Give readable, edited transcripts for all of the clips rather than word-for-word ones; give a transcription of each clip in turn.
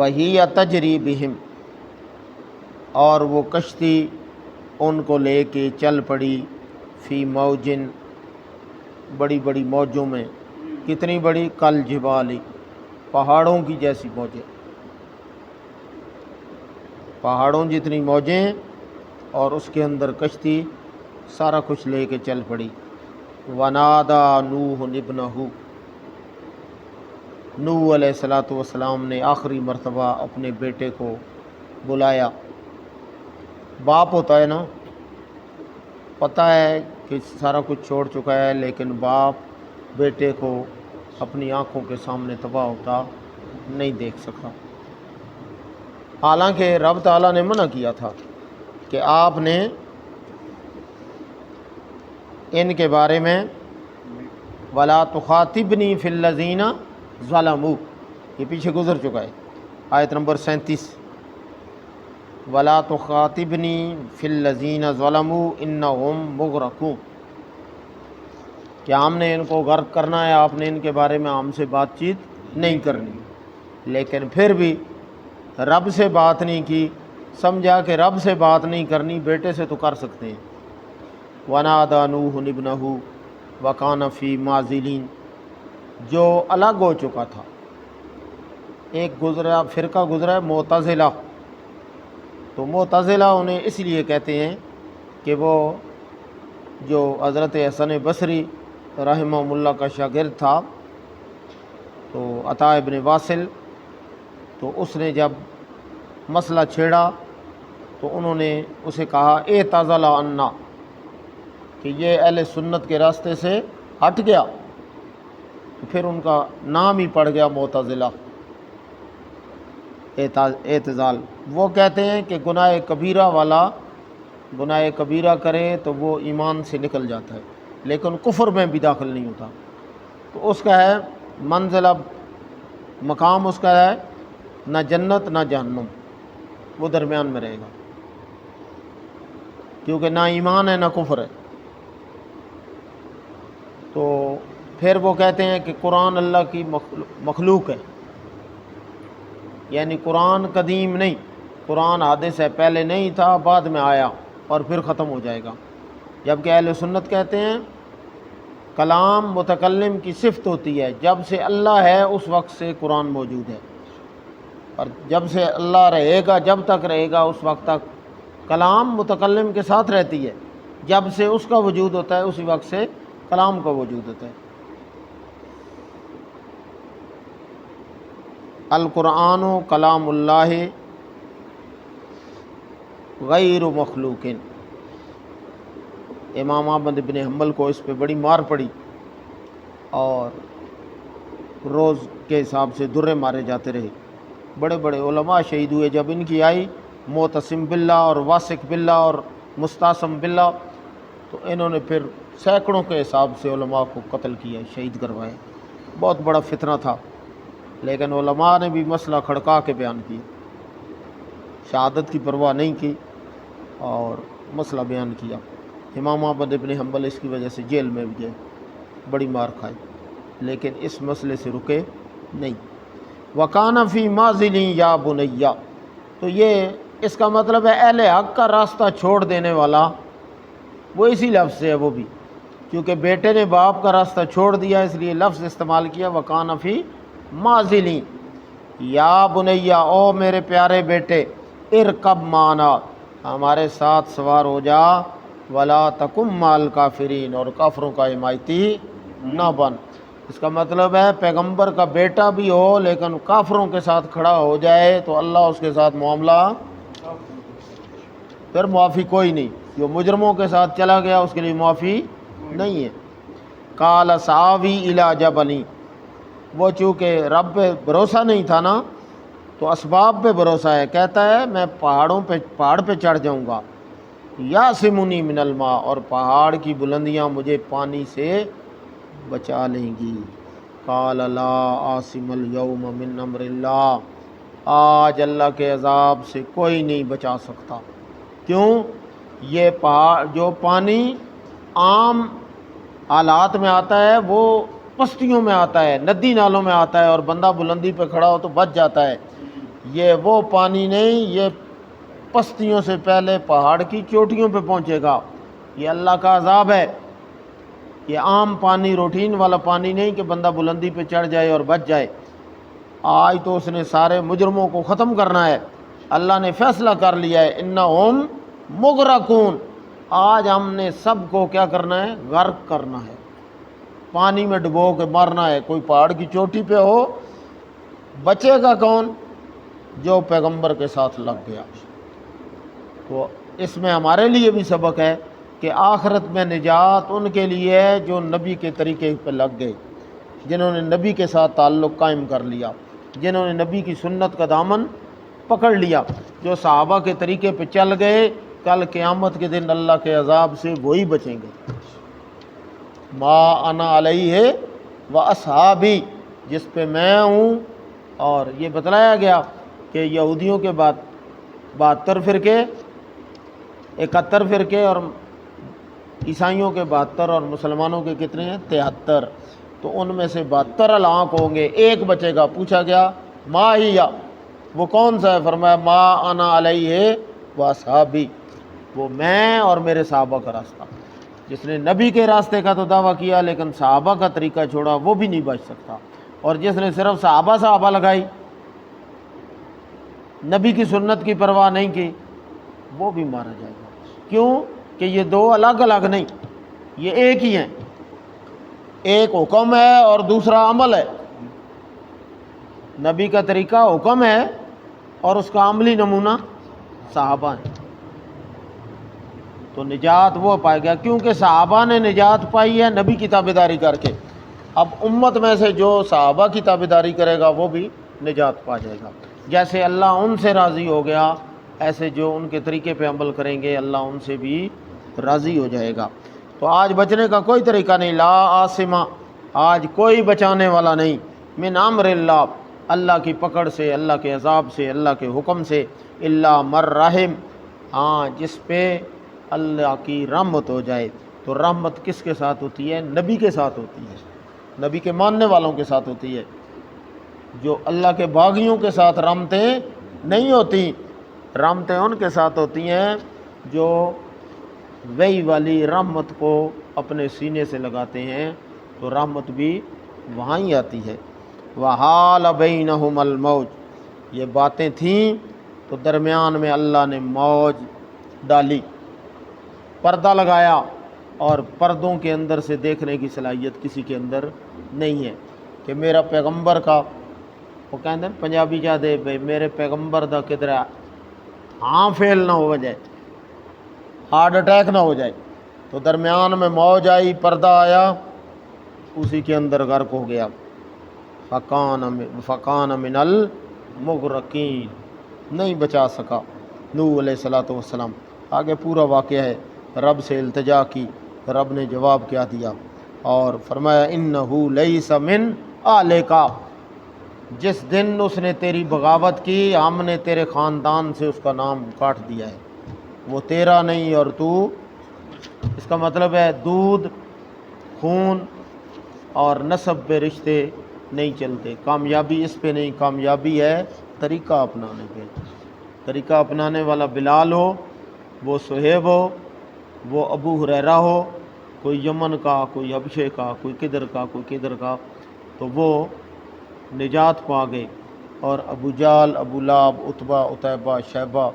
وہی تجری بہم، اور وہ کشتی ان کو لے کے چل پڑی، فی موجن، بڑی بڑی موجوں میں، کتنی بڑی؟ کل جبالی، پہاڑوں کی جیسی موجیں، پہاڑوں جتنی موجیں، اور اس کے اندر کشتی، سارا کچھ لے کے چل پڑی۔ ونادا نوح ابنہ، نوح علیہ السلام نے آخری مرتبہ اپنے بیٹے کو بلایا۔ باپ ہوتا ہے نا، پتہ ہے کہ سارا کچھ چھوڑ چکا ہے، لیکن باپ بیٹے کو اپنی آنکھوں کے سامنے تباہ ہوتا نہیں دیکھ سکتا، حالانکہ رب تعالیٰ نے منع کیا تھا کہ آپ نے ان کے بارے میں وَلَا تُخَاطِبْنِي فِي الَّذِينَ ظَلَمُوا، یہ پیچھے گزر چکا ہے، آیت نمبر 37، وَلَا تُخَاطِبْنِي فِي الَّذِينَ ظَلَمُوا إِنَّهُمْ مُغْرَقُونَ، کہ ہم نے ان کو غرق کرنا ہے، آپ نے ان کے بارے میں ہم سے بات چیت نہیں کرنی، لیکن پھر بھی رب سے بات نہیں کی، سمجھا کہ رب سے بات نہیں کرنی، بیٹے سے تو کر سکتے ہیں۔ وَنَادَى نُوحٌ ابْنَهُ وَكَانَ فِي مَعْزِلٍ، جو الگ ہو چکا تھا، ایک فرقہ گزرا ہے معتزلہ، تو معتزلہ انہیں اس لیے کہتے ہیں کہ وہ جو حضرت حسن بصری رحمہ اللہ کا شاگرد تھا، تو عطا ابن واصل، تو اس نے جب مسئلہ چھیڑا تو انہوں نے اسے کہا اعتزل عنا، کہ یہ اہل سنت کے راستے سے ہٹ گیا، تو پھر ان کا نام ہی پڑ گیا معتزلہ، اعتزال۔ وہ کہتے ہیں کہ گناہ کبیرہ والا گناہ کبیرہ کرے تو وہ ایمان سے نکل جاتا ہے، لیکن کفر میں بھی داخل نہیں ہوتا، تو اس کا ہے منزلہ، مقام اس کا ہے نہ جنت نہ جہنم، وہ درمیان میں رہے گا، کیونکہ نہ ایمان ہے نہ کفر ہے۔ تو پھر وہ کہتے ہیں کہ قرآن اللہ کی مخلوق ہے، یعنی قرآن قدیم نہیں، قرآن حادث ہے، پہلے نہیں تھا، بعد میں آیا اور پھر ختم ہو جائے گا، جبکہ اہل سنت کہتے ہیں کلام متکلم کی صفت ہوتی ہے، جب سے اللہ ہے اس وقت سے قرآن موجود ہے، اور جب سے اللہ رہے گا، جب تک رہے گا اس وقت تک کلام متکلم کے ساتھ رہتی ہے، جب سے اس کا وجود ہوتا ہے اسی وقت سے کلام کا وجود ہوتا ہے۔ القرآن کلام اللہ غیر مخلوق، امام احمد بن حنبل کو اس پہ بڑی مار پڑی، اور روز کے حساب سے درے مارے جاتے رہے، بڑے بڑے علماء شہید ہوئے جب ان کی آئی، معتصم باللہ اور واثق باللہ اور مستعصم باللہ، تو انہوں نے پھر سینکڑوں کے حساب سے علماء کو قتل کیا، شہید کروائے، بہت بڑا فتنہ تھا، لیکن علماء نے بھی مسئلہ کھڑکا کے بیان کیا، شہادت کی پرواہ نہیں کی اور مسئلہ بیان کیا۔ امام احمد بن حنبل اس کی وجہ سے جیل میں بھی گئے، بڑی مار کھائی، لیکن اس مسئلے سے رکے نہیں۔ وَكَانَ فِي مَعْزِلٍ يَا بُنَيَّ، تو یہ اس کا مطلب ہے اہل حق کا راستہ چھوڑ دینے والا، وہ اسی لفظ سے ہے وہ بھی، کیونکہ بیٹے نے باپ کا راستہ چھوڑ دیا اس لیے لفظ استعمال کیا وَكَانَ فِي مَعْزِلٍ یا بنیّا، او میرے پیارے بیٹے، ارکب معنا، ہمارے ساتھ سوار ہو جا، ولا تکم مال کافرین، اور کافروں کا حمایتی نہ بن۔ اس کا مطلب ہے پیغمبر کا بیٹا بھی ہو لیکن کافروں کے ساتھ کھڑا ہو جائے تو اللہ اس کے ساتھ معاملہ، پھر معافی کوئی نہیں، جو مجرموں کے ساتھ چلا گیا اس کے لیے معافی نہیں ہے۔ قال سآوی الی جبل، وہ چونکہ رب پہ بھروسہ نہیں تھا نا، تو اسباب پہ بھروسہ ہے، کہتا ہے میں پہاڑ پہ چڑھ جاؤں گا، یاسمنی من الماء، اور پہاڑ کی بلندیاں مجھے پانی سے بچا لیں گی۔ قال لا عاصم اليوم من امر اللہ، آج اللہ کے عذاب سے کوئی نہیں بچا سکتا۔ کیوں؟ یہ پہاڑ، جو پانی عام حالات میں آتا ہے وہ پستیوں میں آتا ہے، ندی نالوں میں آتا ہے، اور بندہ بلندی پہ کھڑا ہو تو بچ جاتا ہے، یہ وہ پانی نہیں، یہ پستیوں سے پہلے پہاڑ کی چوٹیوں پہ پہنچے گا۔ یہ اللہ کا عذاب ہے۔ یہ عام پانی، روٹین والا پانی نہیں کہ بندہ بلندی پہ چڑھ جائے اور بچ جائے۔ آج تو اس نے سارے مجرموں کو ختم کرنا ہے۔ اللہ نے فیصلہ کر لیا ہے، انہم مغرقون۔ آج ہم نے سب کو کیا کرنا ہے؟ غرق کرنا ہے، پانی میں ڈبو کے مرنا ہے۔ کوئی پہاڑ کی چوٹی پہ ہو، بچے گا کون؟ جو پیغمبر کے ساتھ لگ گیا۔ تو اس میں ہمارے لیے بھی سبق ہے کہ آخرت میں نجات ان کے لیے ہے جو نبی کے طریقے پہ لگ گئے، جنہوں نے نبی کے ساتھ تعلق قائم کر لیا، جنہوں نے نبی کی سنت کا دامن پکڑ لیا، جو صحابہ کے طریقے پہ چل گئے، کل قیامت کے دن اللہ کے عذاب سے وہی بچیں گے۔ ما انا علیہ و اصحابی، جس پہ میں ہوں۔ اور یہ بتلایا گیا کہ یہودیوں کے بعد 72 فرقے، 71 فرقے، اور عیسائیوں کے 72 اور مسلمانوں کے کتنے ہیں؟ 73۔ تو ان میں سے 72 ہلاک ہوں گے، ایک بچے گا۔ پوچھا گیا ما ہی، وہ کون سا ہے؟ فرمایا ما انا علیہ و اصحابی، وہ میں اور میرے صحابہ کا راستہ۔ جس نے نبی کے راستے کا تو دعویٰ کیا لیکن صحابہ کا طریقہ چھوڑا، وہ بھی نہیں بچ سکتا۔ اور جس نے صرف صحابہ لگائی، نبی کی سنت کی پرواہ نہیں کی، وہ بھی مارا جائے گا۔ کیوں کہ یہ دو الگ الگ نہیں، یہ ایک ہی ہیں۔ ایک حکم ہے اور دوسرا عمل ہے۔ نبی کا طریقہ حکم ہے اور اس کا عملی نمونہ صحابہ ہیں۔ تو نجات وہ پائے گا کیونکہ صحابہ نے نجات پائی ہے نبی کی تابعداری کر کے۔ اب امت میں سے جو صحابہ کی تابعداری کرے گا وہ بھی نجات پا جائے گا۔ جیسے اللہ ان سے راضی ہو گیا، ایسے جو ان کے طریقے پہ عمل کریں گے اللہ ان سے بھی راضی ہو جائے گا۔ تو آج بچنے کا کوئی طریقہ نہیں، لا عاصمہ، آج کوئی بچانے والا نہیں، من امر اللہ، اللہ کی پکڑ سے، اللہ کے عذاب سے، اللہ کے حکم سے، الا من رحم، ہاں جس پہ اللہ کی رحمت ہو جائے۔ تو رحمت کس کے ساتھ ہوتی ہے؟ نبی کے ساتھ ہوتی ہے، نبی کے ماننے والوں کے ساتھ ہوتی ہے۔ جو اللہ کے باغیوں کے ساتھ رحمتیں نہیں ہوتی، رحمتیں ان کے ساتھ ہوتی ہیں جو وہی والی رحمت کو اپنے سینے سے لگاتے ہیں، تو رحمت بھی وہاں ہی آتی ہے۔ وحال بینہم الموج، یہ باتیں تھیں تو درمیان میں اللہ نے موج ڈالی، پردہ لگایا، اور پردوں کے اندر سے دیکھنے کی صلاحیت کسی کے اندر نہیں ہے کہ میرا پیغمبر کا، وہ کہتے ہیں پنجابی جا دے بھائی میرے پیغمبر دا کدھر ہاں فیل نہ ہو جائے، ہارٹ اٹیک نہ ہو جائے۔ تو درمیان میں موج آئی، پردہ آیا، اسی کے اندر غرق ہو گیا۔ فکان من المغرقین، نہیں بچا سکا نوح علیہ الصلوۃ والسلام۔ آگے پورا واقعہ ہے، رب سے التجا کی، رب نے جواب کیا دیا اور فرمایا انہ لیس من اہلک، جس دن اس نے تیری بغاوت کی ہم نے تیرے خاندان سے اس کا نام کاٹ دیا ہے، وہ تیرا نہیں اور تو، اس کا مطلب ہے دودھ خون اور نسب پہ رشتے نہیں چلتے، کامیابی اس پہ نہیں، کامیابی ہے طریقہ اپنانے پہ۔ طریقہ اپنانے والا بلال ہو، وہ صہیب ہو، وہ ابو ہریرہ ہو، کوئی یمن کا، کوئی حبشے کا، کوئی کدھر کا، کوئی کدھر کا، تو وہ نجات پا گئے۔ اور ابو جال، ابو لہب، عتبہ، عتیبہ، شیبہ،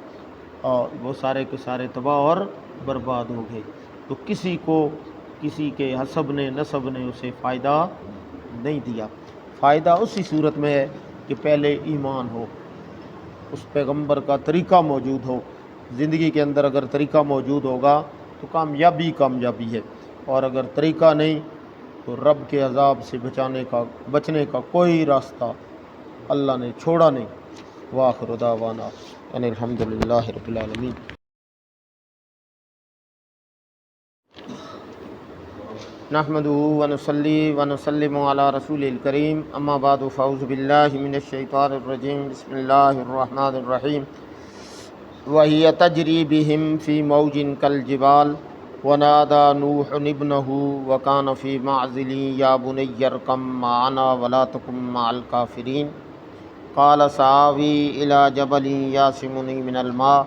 اور وہ سارے کے سارے تباہ اور برباد ہو گئے۔ تو کسی کو کسی کے حسب نے، نسب نے اسے فائدہ نہیں دیا۔ فائدہ اسی صورت میں ہے کہ پہلے ایمان ہو، اس پیغمبر کا طریقہ موجود ہو زندگی کے اندر۔ اگر طریقہ موجود ہوگا تو کامیابی کامیابی ہے، اور اگر طریقہ نہیں تو رب کے عذاب سے بچنے کا کوئی راستہ اللہ نے چھوڑا نہیں۔ وآخر دعوانا ان الحمد للہ رب العالمین۔ نحمدہ ونصلی ونسلم علی رسول الکریم، اما بعد فاعوذ باللہ من الشیطان الرجیم، بسم اللہ الرحمن الرحیم۔ وَهِيَ تَجْرِي بِهِمْ فِي مَوْجٍ كَالْجِبَالِ وَنَادَى نُوحٌ ابْنَهُ وَكَانَ فِي مَعْزِلٍ يَا بُنَيَّ ارْكَب مَّعَنَا وَلَا تَكُن مَّعَ الْكَافِرِينَ۔ قال سآوی إلى جبل يعصمني من الماء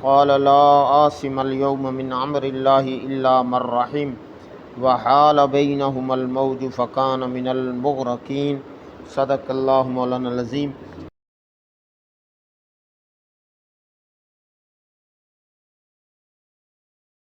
قال لا عاصم اليوم من أمر الله إلا من رحم وحال بينهما الموج فكان من المغرقين۔ صدق اللہ مولانا العظیم۔